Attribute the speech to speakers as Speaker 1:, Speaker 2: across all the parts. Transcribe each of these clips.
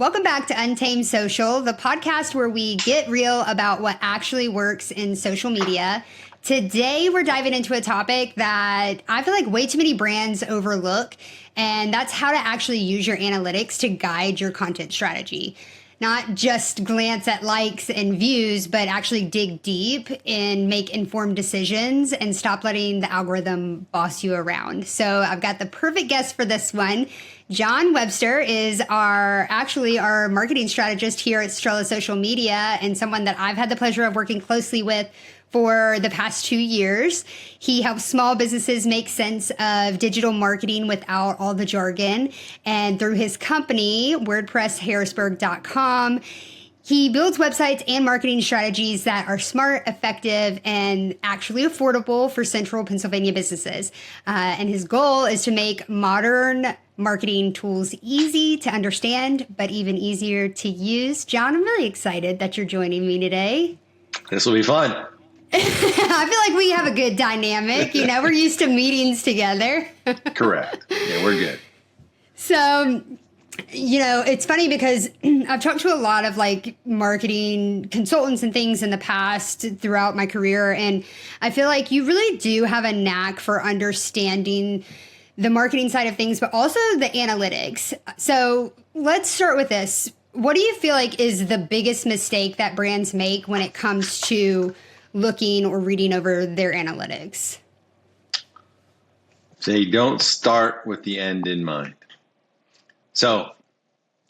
Speaker 1: Welcome back to Untamed Social, the podcast where we get real about what actually works in social media. Today, we're diving into a topic that I feel like way too many brands overlook, and that's how to actually use your analytics to guide your content strategy. Not just glance at likes and views, but actually dig deep and make informed decisions and stop letting the algorithm boss you around. So I've got the perfect guest for this one. John Webster is our marketing strategist here at Strella Social Media and someone that I've had the pleasure of working closely with for the past 2 years. He helps small businesses make sense of digital marketing without all the jargon. And through his company, WordPressHarrisburg.com, he builds websites and marketing strategies that are smart, effective, and actually affordable for central Pennsylvania businesses. And his goal is to make modern marketing tools easy to understand, but even easier to use. John, I'm really excited that you're joining me today.
Speaker 2: This will be fun.
Speaker 1: I feel like we have a good dynamic. You know, we're used to meetings together.
Speaker 2: Correct. Yeah, we're good.
Speaker 1: So, you know, it's funny because I've talked to a lot of like marketing consultants and things in the past throughout my career. And I feel like you really do have a knack for understanding the marketing side of things, but also the analytics. So let's start with this. What do you feel like is the biggest mistake that brands make when it comes to looking or reading over their analytics?
Speaker 2: They don't start with the end in mind. So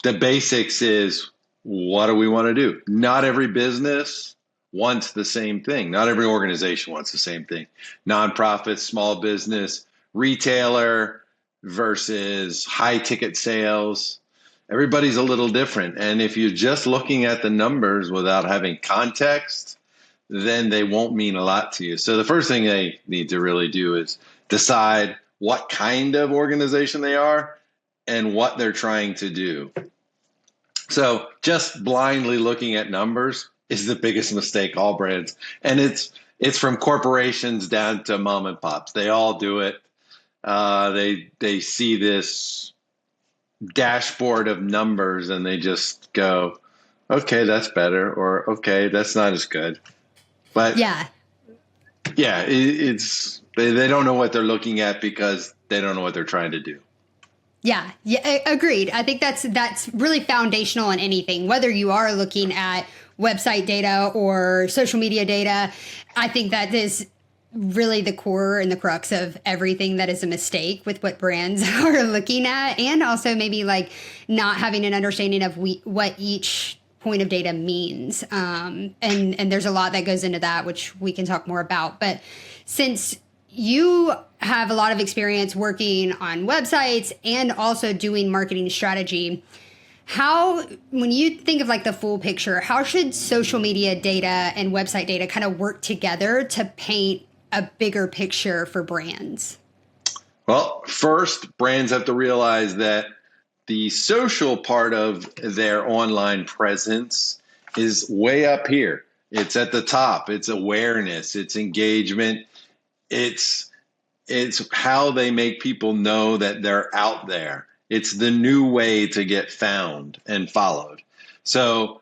Speaker 2: the basics is, what do we want to do? Not every business wants the same thing. Not every organization wants the same thing. Nonprofit, small business, retailer versus high ticket sales. Everybody's a little different. And if you're just looking at the numbers without having context, then they won't mean a lot to you. So the first thing they need to really do is decide what kind of organization they are and what they're trying to do. So just blindly looking at numbers is the biggest mistake all brands. And it's from corporations down to mom and pops. They all do it. They see this dashboard of numbers and they just go, okay, that's better, or okay, that's not as good. But it's they don't know what they're looking at because they don't know what they're trying to do.
Speaker 1: Yeah, agreed. I think that's really foundational in anything, whether you are looking at website data or social media data. I think that is really the core and the crux of everything that is a mistake with what brands are looking at, and also maybe like not having an understanding of what each point of data means. And there's a lot that goes into that, which we can talk more about. But since you have a lot of experience working on websites and also doing marketing strategy, when you think of like the full picture, how should social media data and website data kind of work together to paint a bigger picture for brands?
Speaker 2: Well, first, brands have to realize that the social part of their online presence is way up here. It's at the top. It's awareness. It's engagement. It's how they make people know that they're out there. It's the new way to get found and followed. So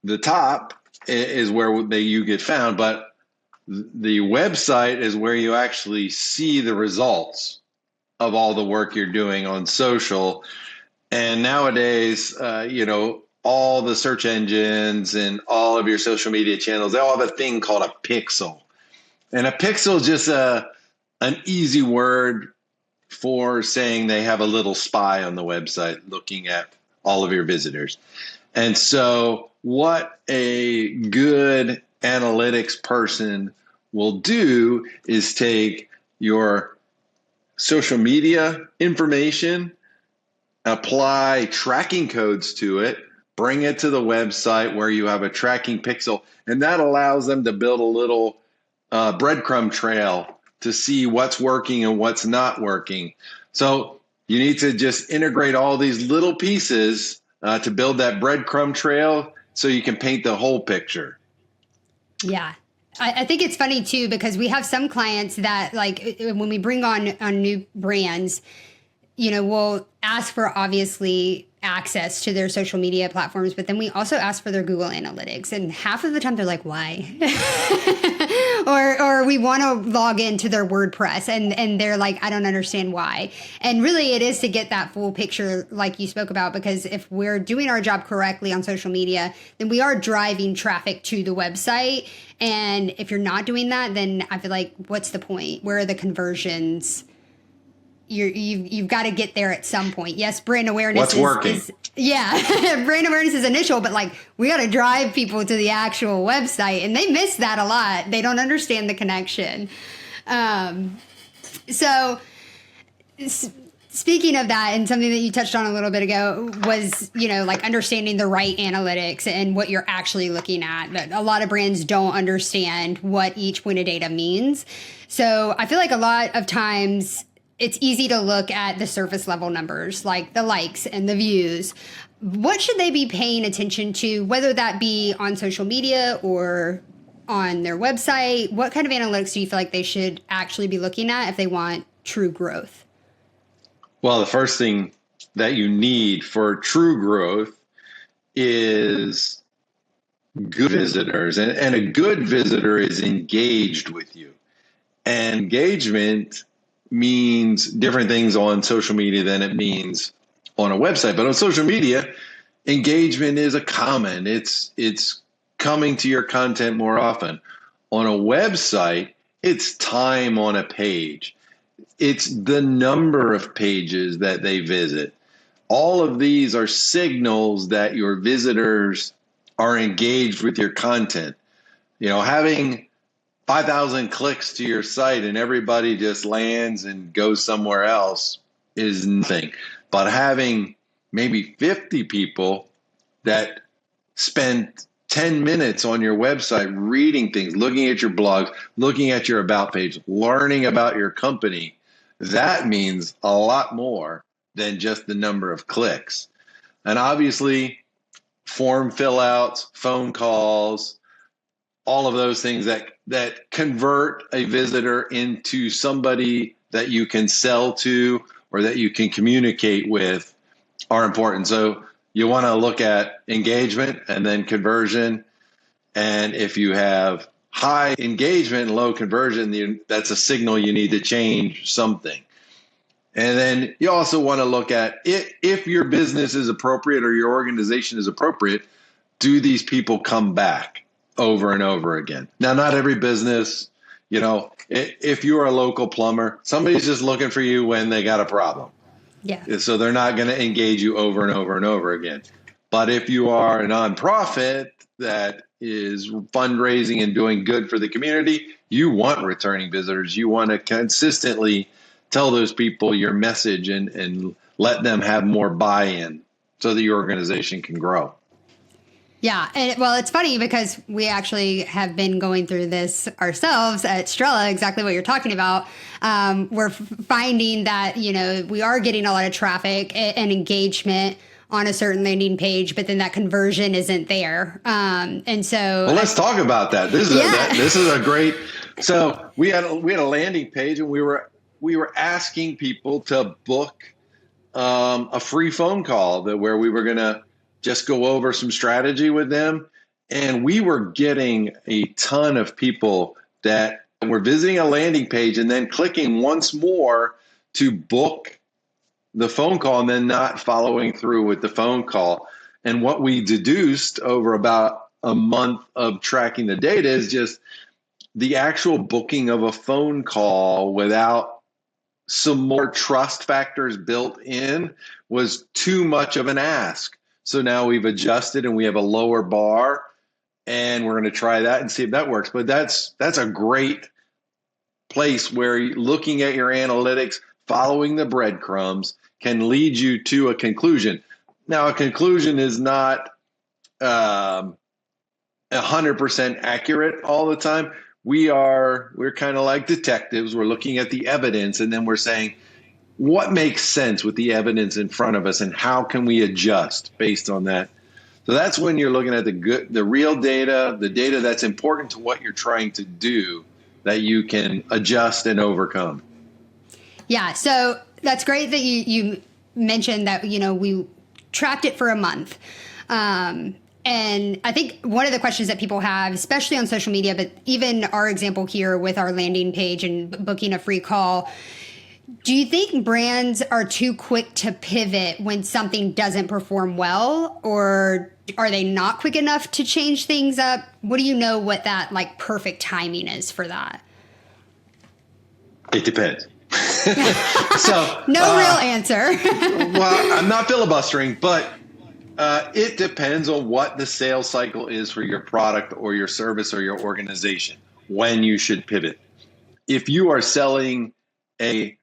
Speaker 2: the top is where you get found, but the website is where you actually see the results of all the work you're doing on social. And nowadays, all the search engines and all of your social media channels, they all have a thing called a pixel. And a pixel is just an easy word for saying they have a little spy on the website looking at all of your visitors. And so what a good analytics person will do is take your social media information, apply tracking codes to it, bring it to the website where you have a tracking pixel, and that allows them to build a little breadcrumb trail to see what's working and what's not working. So you need to just integrate all these little pieces to build that breadcrumb trail so you can paint the whole picture.
Speaker 1: Yeah. I think it's funny too, because we have some clients that like when we bring on new brands, we'll ask for obviously access to their social media platforms, but then we also ask for their Google Analytics. And half of the time they're like, why? or we want to log into their WordPress and they're like, I don't understand why. And really it is to get that full picture like you spoke about, because if we're doing our job correctly on social media, then we are driving traffic to the website. And if you're not doing that, then I feel like, what's the point? Where are the conversions? You've got to get there at some point. Yes, brand awareness
Speaker 2: What's working?
Speaker 1: Brand awareness is initial, but like we got to drive people to the actual website, and they miss that a lot. They don't understand the connection. Speaking of that, and something that you touched on a little bit ago was, like understanding the right analytics and what you're actually looking at. But a lot of brands don't understand what each point of data means. So I feel like a lot of times it's easy to look at the surface level numbers, like the likes and the views. What should they be paying attention to, whether that be on social media or on their website? What kind of analytics do you feel like they should actually be looking at if they want true growth?
Speaker 2: Well, the first thing that you need for true growth is good visitors. And a good visitor is engaged with you. And engagement means different things on social media than it means on a website. But on social media, engagement is a comment. It's coming to your content more often. On a website, it's time on a page. It's the number of pages that they visit. All of these are signals that your visitors are engaged with your content. Having 5,000 clicks to your site and everybody just lands and goes somewhere else is nothing. But having maybe 50 people that spend 10 minutes on your website reading things, looking at your blogs, looking at your about page, learning about your company, that means a lot more than just the number of clicks. And obviously, form fill outs, phone calls, all of those things that convert a visitor into somebody that you can sell to or that you can communicate with are important. So you want to look at engagement and then conversion. And if you have high engagement and low conversion, that's a signal you need to change something. And then you also want to look at if your business is appropriate or your organization is appropriate, do these people come back over and over again? Now, not every business, if you're a local plumber, somebody's just looking for you when they got a problem.
Speaker 1: Yeah.
Speaker 2: So they're not going to engage you over and over and over again. But if you are a nonprofit that is fundraising and doing good for the community, you want returning visitors. You want to consistently tell those people your message and let them have more buy-in so that your organization can grow.
Speaker 1: Yeah. And it's funny because we actually have been going through this ourselves at Strella, exactly what you're talking about. We're finding that, we are getting a lot of traffic and engagement on a certain landing page, but then that conversion isn't there. And so
Speaker 2: let's talk about that. This is a great. So we had a landing page and we were asking people to book a free phone call where we were going to just go over some strategy with them. And we were getting a ton of people that were visiting a landing page and then clicking once more to book the phone call and then not following through with the phone call. And what we deduced over about a month of tracking the data is just the actual booking of a phone call without some more trust factors built in was too much of an ask. So now we've adjusted and we have a lower bar, and we're going to try that and see if that works. But that's a great place where looking at your analytics, following the breadcrumbs can lead you to a conclusion. Now, a conclusion is not 100% accurate all the time. We're kind of like detectives. We're looking at the evidence and then we're saying, what makes sense with the evidence in front of us and how can we adjust based on that? So that's when you're looking at the real data, the data that's important to what you're trying to do that you can adjust and overcome.
Speaker 1: Yeah. So that's great that you mentioned that, we tracked it for a month. And I think one of the questions that people have, especially on social media, but even our example here with our landing page and booking a free call, do you think brands are too quick to pivot when something doesn't perform well, or are they not quick enough to change things up? What do you know what that like perfect timing is for that?
Speaker 2: It depends. So
Speaker 1: no real answer.
Speaker 2: Well, I'm not filibustering, but it depends on what the sales cycle is for your product or your service or your organization when you should pivot. If you are selling a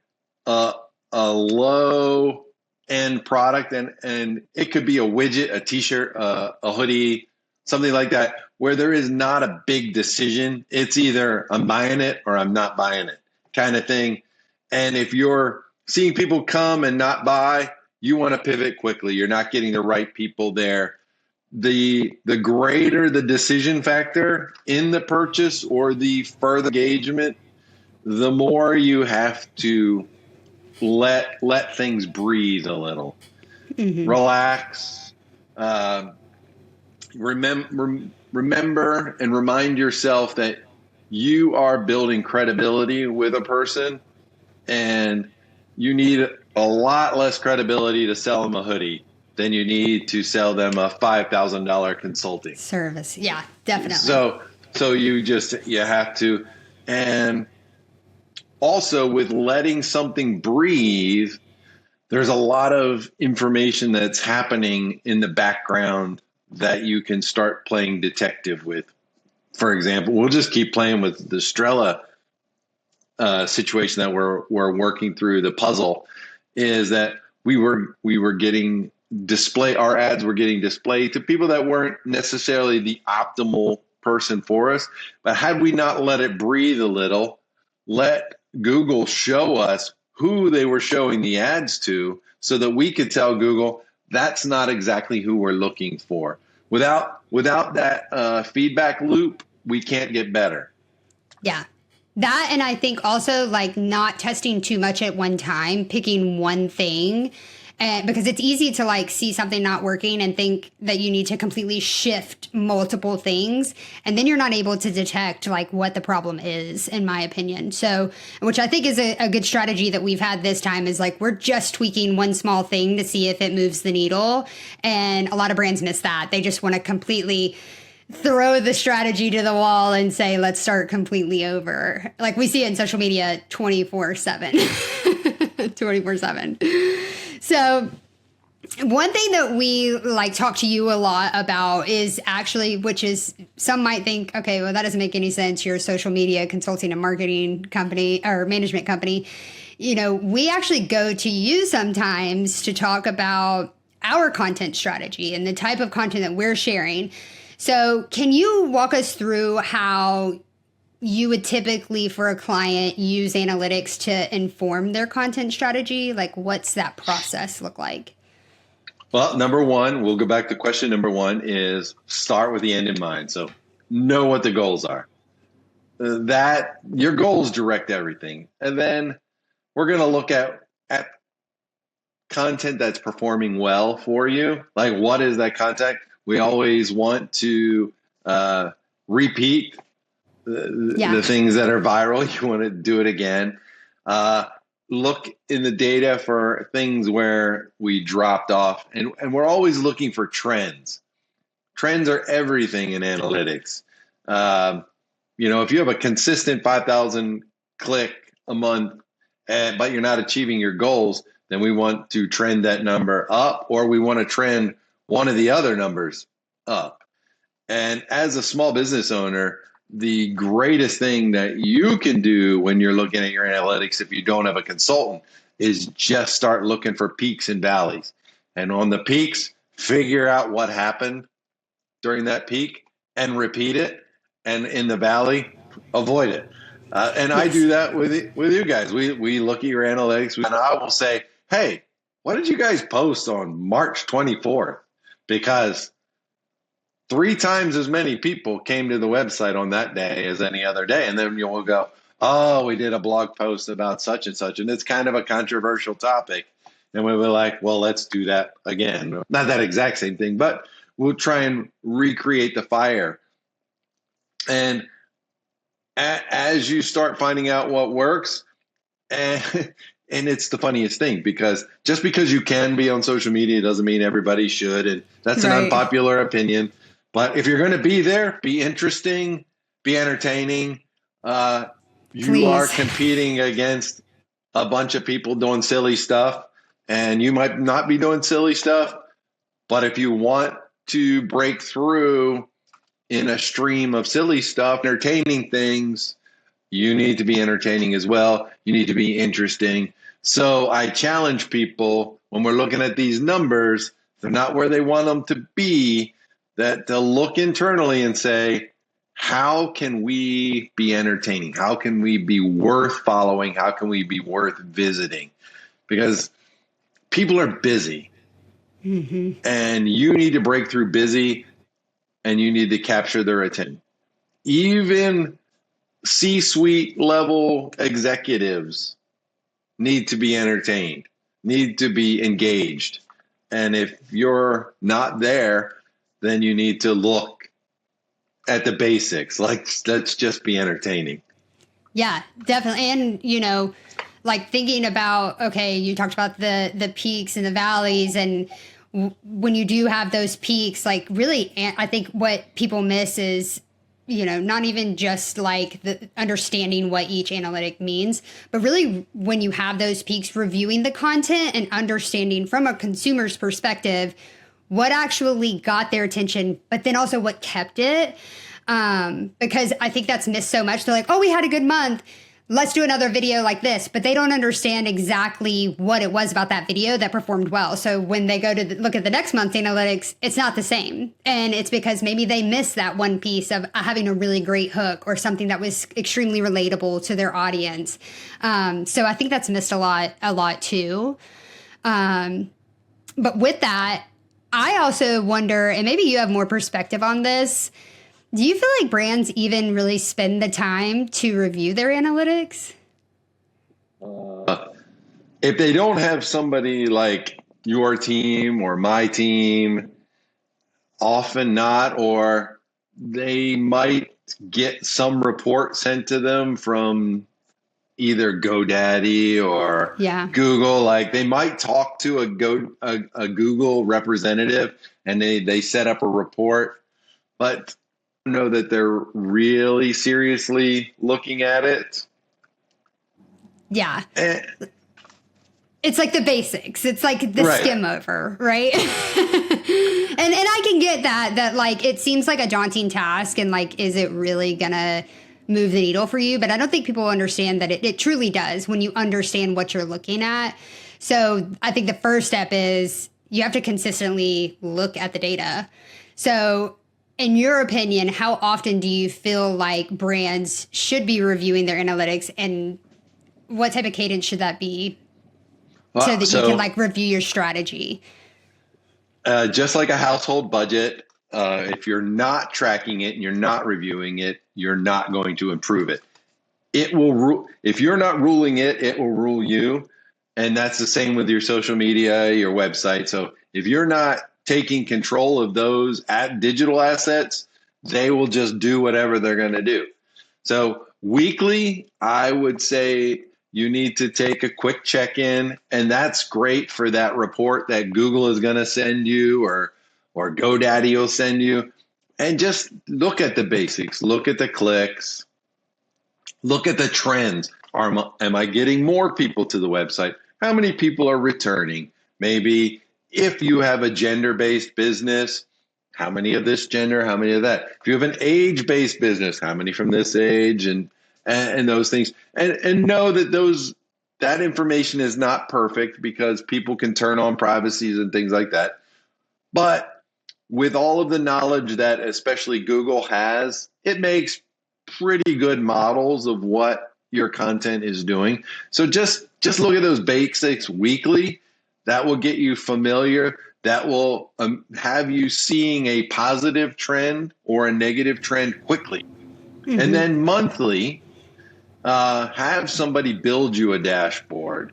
Speaker 2: low end product and it could be a widget, a t-shirt, a hoodie, something like that, where there is not a big decision. It's either I'm buying it or I'm not buying it kind of thing. And if you're seeing people come and not buy, you want to pivot quickly. You're not getting the right people there. The greater the decision factor in the purchase or the further engagement, the more you have to let things breathe a little. Mm-hmm. Relax. Remember and remind yourself that you are building credibility with a person, and you need a lot less credibility to sell them a hoodie than you need to sell them a $5,000 consulting
Speaker 1: service. Yeah, definitely.
Speaker 2: So you have to, and also with letting something breathe, there's a lot of information that's happening in the background that you can start playing detective with. For example, we'll just keep playing with the Strela situation that we're working through. The puzzle is that we were getting our ads were getting displayed to people that weren't necessarily the optimal person for us. But had we not let it breathe a little, let Google show us who they were showing the ads to, so that we could tell Google that's not exactly who we're looking for. Without that feedback loop, we can't get better.
Speaker 1: Yeah. That, and I think also like not testing too much at one time, picking one thing, because it's easy to like see something not working and think that you need to completely shift multiple things, and then you're not able to detect like what the problem is, in my opinion. So, which I think is a good strategy that we've had this time, is like we're just tweaking one small thing to see if it moves the needle, and a lot of brands miss that. They just want to completely throw the strategy to the wall and say, let's start completely over. Like we see it in social media 24/7. 24/7. So one thing that we like talk to you a lot about is actually, which is some might think, okay, well, that doesn't make any sense. You're a social media consulting and marketing company or management company. We actually go to you sometimes to talk about our content strategy and the type of content that we're sharing. So can you walk us through how you would typically, for a client, use analytics to inform their content strategy? Like, what's that process look like?
Speaker 2: Well, number one, we'll go back to question number one, is start with the end in mind. So know what the goals are. That your goals direct everything. And then we're going to look at content that's performing well for you. Like, what is that content? We always want to repeat the things that are viral. You want to do it again. Look in the data for things where we dropped off. And we're always looking for trends. Trends are everything in analytics. If you have a consistent 5,000 click a month, but you're not achieving your goals, then we want to trend that number up, or we want to trend one of the other numbers up. And as a small business owner, the greatest thing that you can do when you're looking at your analytics, if you don't have a consultant, is just start looking for peaks and valleys. And on the peaks, figure out what happened during that peak and repeat it. And in the valley, avoid it. And I do that with you guys. We look at your analytics, and I will say, hey, what did you guys post on March 24th? Because 3 times as many people came to the website on that day as any other day. And then you'll go, oh, we did a blog post about such and such, and it's kind of a controversial topic. And we were like, well, let's do that again. Not that exact same thing, but we'll try and recreate the fire. And as you start finding out what works, and, and it's the funniest thing, because just because you can be on social media doesn't mean everybody should. And that's an unpopular opinion. But if you're going to be there, be interesting, be entertaining. You are competing against a bunch of people doing silly stuff, and you might not be doing silly stuff. But if you want to break through in a stream of silly stuff, entertaining things, you need to be entertaining as well. You need to be interesting. So I challenge people, when we're looking at these numbers, they're not where they want them to be, that they'll look internally and say, how can we be entertaining? How can we be worth following? How can we be worth visiting? Because people are busy, and you need to break through busy, and you need to capture their attention. Even C-suite level executives need to be entertained, need to be engaged. And if you're not there, then you need to look at the basics. Like, let's just be entertaining.
Speaker 1: Yeah, definitely. And, like thinking about, okay, you talked about the peaks and the valleys, and when you do have those peaks, like really, I think what people miss is, not even just like the understanding what each analytic means, but really when you have those peaks, reviewing the content and understanding from a consumer's perspective what actually got their attention, but then also what kept it. Because I think that's missed so much. They're like, oh, we had a good month, let's do another video like this, but they don't understand exactly what it was about that video that performed well. So when they go to look at the next month's analytics, it's not the same. And it's because maybe they missed that one piece of having a really great hook or something that was extremely relatable to their audience. So I think that's missed a lot too. But with that, I also wonder, and maybe you have more perspective on this, do you feel like brands even really spend the time to review their analytics?
Speaker 2: If they don't have somebody like your team or my team, often not, or they might get some report sent to them from either GoDaddy or Google. Like, they might talk to a Google representative and they set up a report, but know that they're really seriously looking at it.
Speaker 1: Yeah. It's like the basics. It's like the skim over, right? and I can get that like it seems like a daunting task, and like, is it really gonna move the needle for you? But I don't think people understand that it truly does when you understand what you're looking at. So I think the first step is you have to consistently look at the data. So in your opinion, how often do you feel like brands should be reviewing their analytics, and what type of cadence should that be so that you can like review your strategy?
Speaker 2: Just like a household budget, if you're not tracking it and you're not reviewing it, you're not going to improve it. It will if you're not ruling it, it will rule you. And that's the same with your social media, your website. So if you're not taking control of those digital assets, they will just do whatever they're going to do. So weekly, I would say you need to take a quick check-in, and that's great for that report that Google is going to send you or GoDaddy will send you. And just look at the basics, look at the clicks, look at the trends. Am I getting more people to the website? How many people are returning? Maybe if you have a gender-based business, how many of this gender, how many of that? If you have an age-based business, how many from this age, and those things. And know that that information is not perfect, because people can turn on privacies and things like that. But with all of the knowledge that especially Google has, it makes pretty good models of what your content is doing. So just look at those basics weekly. That will get you familiar. That will have you seeing a positive trend or a negative trend quickly. And then monthly, have somebody build you a dashboard,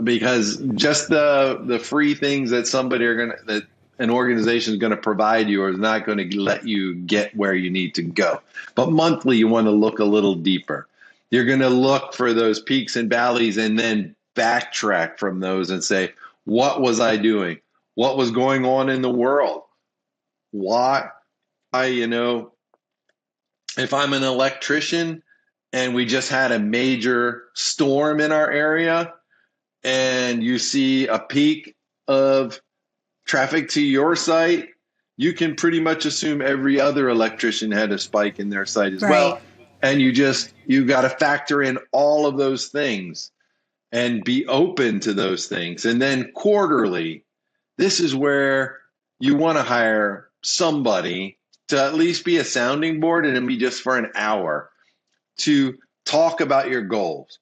Speaker 2: because just the free things that that an organization is going to provide you is not going to let you get where you need to go. But monthly, you want to look a little deeper. You're going to look for those peaks and valleys and then backtrack from those and say, what was I doing? What was going on in the world? Why, if I'm an electrician and we just had a major storm in our area and you see a peak of traffic to your site, you can pretty much assume every other electrician had a spike in their site as well. And you got to factor in all of those things and be open to those things. And then quarterly, this is where you want to hire somebody to at least be a sounding board, and it'll be just for an hour to talk about your goals,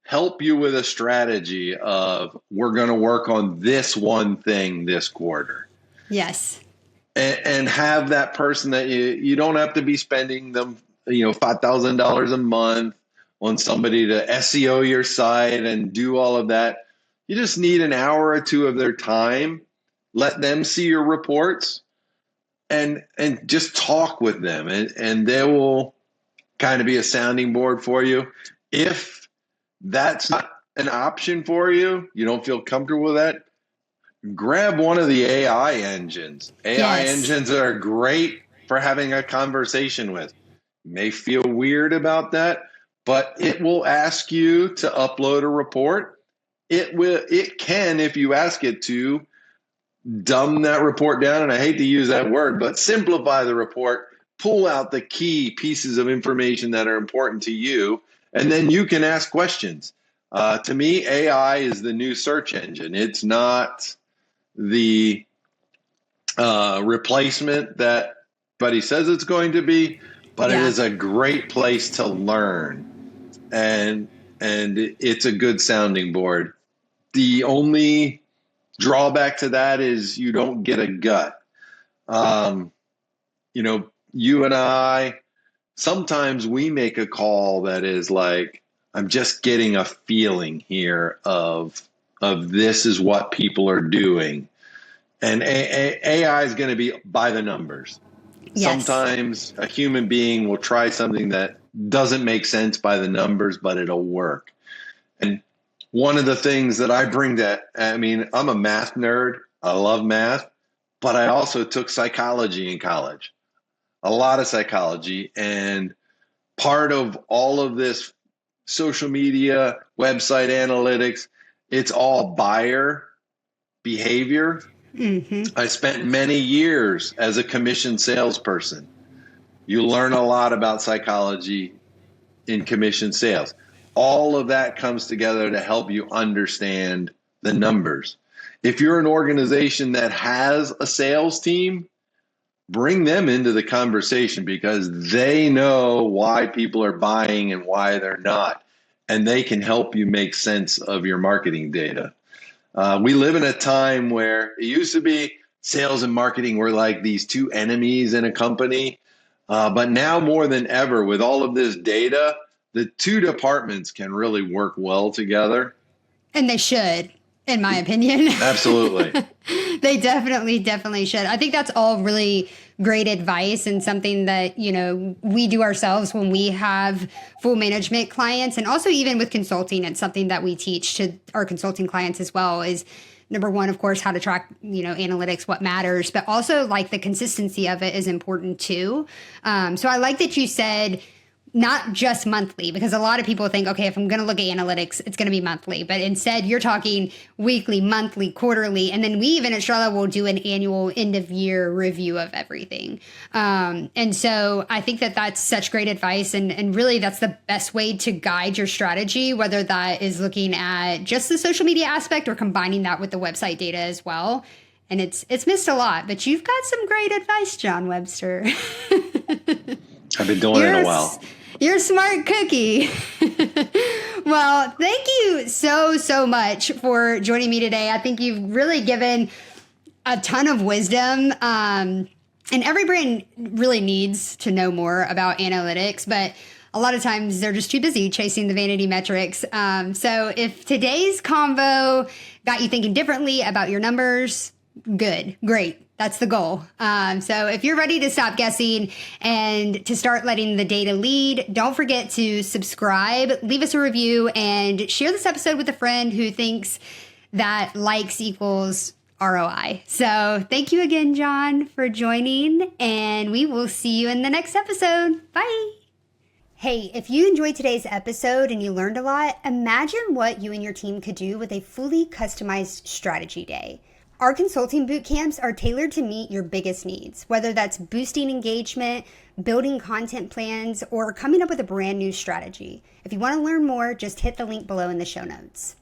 Speaker 2: help you with a strategy of, we're going to work on this one thing this quarter.
Speaker 1: Yes.
Speaker 2: And have that person that you don't have to be spending them, $5,000 a month on somebody to SEO your site and do all of that. You just need an hour or two of their time. Let them see your reports and just talk with them, and they will kind of be a sounding board for you. If that's not an option for you, you don't feel comfortable with that, grab one of the AI engines. AI engines are great for having a conversation with. You may feel weird about that, but it will ask you to upload a report. It can, if you ask it to, dumb that report down, and I hate to use that word, but simplify the report, pull out the key pieces of information that are important to you, and then you can ask questions. To me, AI is the new search engine. It's not the replacement that Buddy says it's going to be, but it is a great place to learn, and it's a good sounding board. The only drawback to that is you don't get a gut. You and I, sometimes we make a call that is like, I'm just getting a feeling here of this is what people are doing. And AI is going to be by the numbers. Yes. Sometimes a human being will try something that doesn't make sense by the numbers, but it'll work. And one of the things that I bring I'm a math nerd. I love math, but I also took psychology in college, a lot of psychology. And part of all of this social media, website analytics, it's all buyer behavior. Mm-hmm. I spent many years as a commission salesperson. You learn a lot about psychology in commission sales. All of that comes together to help you understand the numbers. If you're an organization that has a sales team, bring them into the conversation, because they know why people are buying and why they're not, and they can help you make sense of your marketing data. We live in a time where it used to be sales and marketing were like these two enemies in a company, but now more than ever, with all of this data, the two departments can really work well together. And
Speaker 1: they should, in my opinion.
Speaker 2: Absolutely.
Speaker 1: They definitely should. I think that's all really great advice, and something that, we do ourselves when we have full management clients, and also even with consulting. It's something that we teach to our consulting clients as well, is number one, of course, how to track, analytics, what matters, but also like the consistency of it is important too. So I like that you said not just monthly, because a lot of people think, okay, if I'm going to look at analytics, it's going to be monthly. But instead, you're talking weekly, monthly, quarterly. And then we even at Charlotte will do an annual end of year review of everything. And so I think that that's such great advice. And really, that's the best way to guide your strategy, whether that is looking at just the social media aspect or combining that with the website data as well. And it's missed a lot, but you've got some great advice, John Webster.
Speaker 2: I've been doing it a while.
Speaker 1: You're a smart cookie. Well, thank you so much for joining me today. I think you've really given a ton of wisdom. And every brand really needs to know more about analytics. But a lot of times they're just too busy chasing the vanity metrics. So if today's convo got you thinking differently about your numbers, good, great. That's the goal. So if you're ready to stop guessing and to start letting the data lead, don't forget to subscribe, leave us a review, and share this episode with a friend who thinks that likes equals ROI. So thank you again, John, for joining, and we will see you in the next episode. Bye. Hey, if you enjoyed today's episode and you learned a lot, imagine what you and your team could do with a fully customized strategy day. Our consulting boot camps are tailored to meet your biggest needs, whether that's boosting engagement, building content plans, or coming up with a brand new strategy. If you want to learn more, just hit the link below in the show notes.